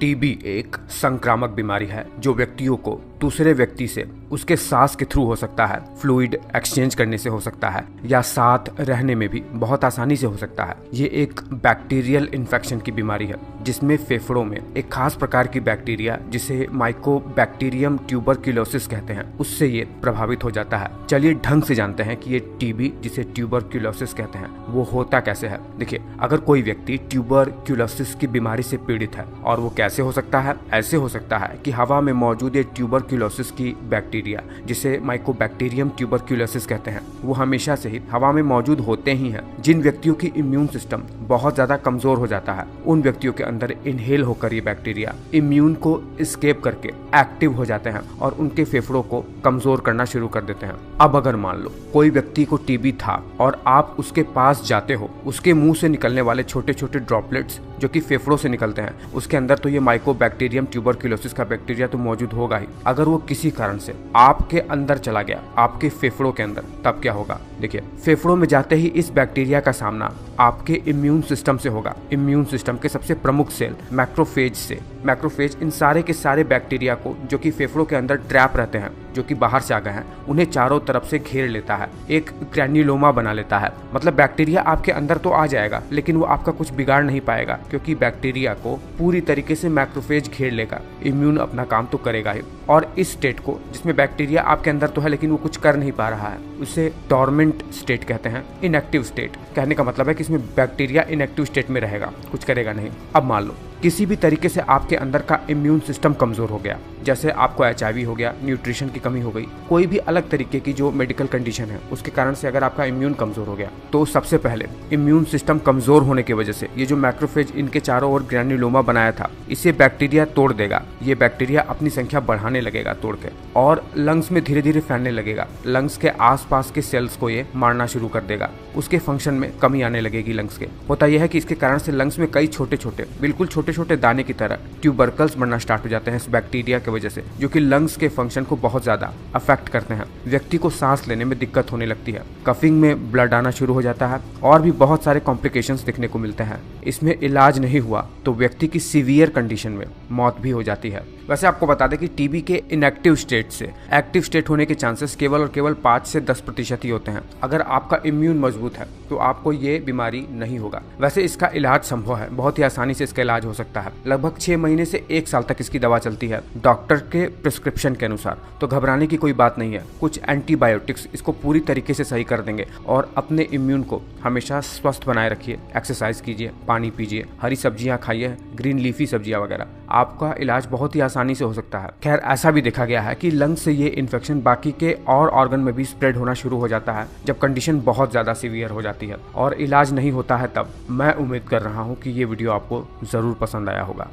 TB एक संक्रामक बीमारी है जो व्यक्तियों को दूसरे व्यक्ति से उसके सांस के थ्रू हो सकता है, फ्लूइड एक्सचेंज करने से हो सकता है या साथ रहने में भी बहुत आसानी से हो सकता है। ये एक बैक्टीरियल इन्फेक्शन की बीमारी है जिसमें फेफड़ों में एक खास प्रकार की बैक्टीरिया जिसे माइकोबैक्टीरियम ट्यूबरक्यूलोसिस कहते हैं उससे ये प्रभावित हो जाता है। चलिए ढंग से जानते हैं कि ये टीबी जिसे ट्यूबरक्यूलोसिस कहते हैं वो होता कैसे है। देखिए, अगर कोई व्यक्ति ट्यूबरक्यूलोसिस की बीमारी से पीड़ित है और वो कैसे हो सकता है, ऐसे हो सकता है कि हवा में मौजूद ये ट्यूबरक्यूलोसिस की बैक्टीरिया जिसे माइकोबैक्टीरियम ट्यूबरक्यूलोसिस कहते हैं वो हमेशा से ही हवा में मौजूद होते ही हैं। जिन व्यक्तियों की इम्यून सिस्टम बहुत ज्यादा कमजोर हो जाता है उन व्यक्तियों के अंदर इनहेल होकर ये बैक्टीरिया इम्यून को एस्केप करके एक्टिव हो जाते हैं और उनके फेफड़ों को कमजोर करना शुरू कर देते हैं। अब अगर मान लो कोई व्यक्ति को टीबी था और आप उसके पास जाते हो, उसके मुंह से निकलने वाले छोटे छोटे ड्रॉपलेट्स जो कि फेफड़ों से निकलते हैं उसके अंदर तो ये माइकोबैक्टीरियम ट्यूबरक्यूलोसिस का बैक्टीरिया तो मौजूद होगा ही। अगर वो किसी कारण से आपके अंदर चला गया, आपके फेफड़ों के अंदर, तब क्या होगा। देखिए, फेफड़ों में जाते ही इस बैक्टीरिया का सामना आपके इम्यून सिस्टम से होगा। इम्यून सिस्टम के सबसे प्रमुख सेल मैक्रोफेज से। मैक्रोफेज इन सारे के सारे बैक्टीरिया को जो कि फेफड़ों के अंदर ट्रैप रहते हैं, जो कि बाहर से आ गए हैं, उन्हें चारों तरफ से घेर लेता है, एक ग्रैन्युलोमा बना लेता है। मतलब बैक्टीरिया आपके अंदर तो आ जाएगा लेकिन वो आपका कुछ बिगाड़ नहीं पाएगा क्योंकि बैक्टीरिया को पूरी तरीके से मैक्रोफेज घेर लेगा। इम्यून अपना काम तो करेगा ही। और इस स्टेट को जिसमें बैक्टीरिया आपके अंदर तो है लेकिन वो कुछ कर नहीं पा रहा है उसे डोरमेंट स्टेट कहते हैं, इनएक्टिव स्टेट। कहने का मतलब है कि इसमें बैक्टीरिया इनएक्टिव स्टेट में रहेगा, कुछ करेगा नहीं। अब मान लो किसी भी तरीके से आपके अंदर का इम्यून सिस्टम कमजोर हो गया, जैसे आपको HIV हो गया, न्यूट्रिशन की कमी हो गई, कोई भी अलग तरीके की जो मेडिकल कंडीशन है उसके कारण से अगर आपका इम्यून कमजोर हो गया तो सबसे पहले इम्यून सिस्टम कमजोर होने की वजह से ये जो मैक्रोफेज इनके चारों ओर ग्रैन्युलोमा बनाया था इसे बैक्टीरिया तोड़ देगा। ये बैक्टीरिया अपनी संख्या बढ़ाने लगेगा तोड़ के और लंग्स में धीरे धीरे फैलने लगेगा। लंग्स के आसपास के सेल्स को ये मारना शुरू कर देगा। उसके फंक्शन में कमी आने लगेगी लंग्स के। होता यह है कि इसके कारण से लंग्स में कई छोटे छोटे, बिल्कुल छोटे छोटे दाने की तरह ट्यूबरकल्स बनना स्टार्ट हो जाते हैं इस बैक्टीरिया की वजह से, जो कि लंग्स के फंक्शन को बहुत ज्यादा अफेक्ट करते हैं। व्यक्ति को सांस लेने में दिक्कत होने लगती है, कफिंग में ब्लड आना शुरू हो जाता है और भी बहुत सारे कॉम्प्लिकेशंस देखने को मिलते हैं। इसमें इलाज नहीं हुआ तो व्यक्ति की सीवियर कंडीशन में मौत भी हो जाती है। वैसे आपको बता दें कि टीबी के इनएक्टिव स्टेट से एक्टिव स्टेट होने के चांसेस केवल और केवल 5 से 10% ही होते हैं। अगर आपका इम्यून मजबूत है तो आपको ये बीमारी नहीं होगा। वैसे इसका इलाज संभव है, बहुत ही आसानी से इसका इलाज हो सकता है। लगभग 6 महीने से 1 साल तक इसकी दवा चलती है डॉक्टर के प्रिस्क्रिप्शन के अनुसार। तो घबराने की कोई बात नहीं है। कुछ एंटीबायोटिक्स इसको पूरी तरीके से सही कर देंगे और अपने इम्यून को हमेशा स्वस्थ बनाए रखिए। एक्सरसाइज कीजिए, पानी पीजिए, हरी सब्जियां खाइए, ग्रीन लीफी सब्जियां वगैरह। आपका इलाज बहुत ही आसानी से हो सकता है। खैर, ऐसा भी देखा गया है कि लंग्स से ये इन्फेक्शन बाकी के और ऑर्गन में भी स्प्रेड होना शुरू हो जाता है जब कंडीशन बहुत ज्यादा सीवियर हो जाती है और इलाज नहीं होता है तब। मैं उम्मीद कर रहा हूँ कि ये वीडियो आपको जरूर पसंद आया होगा।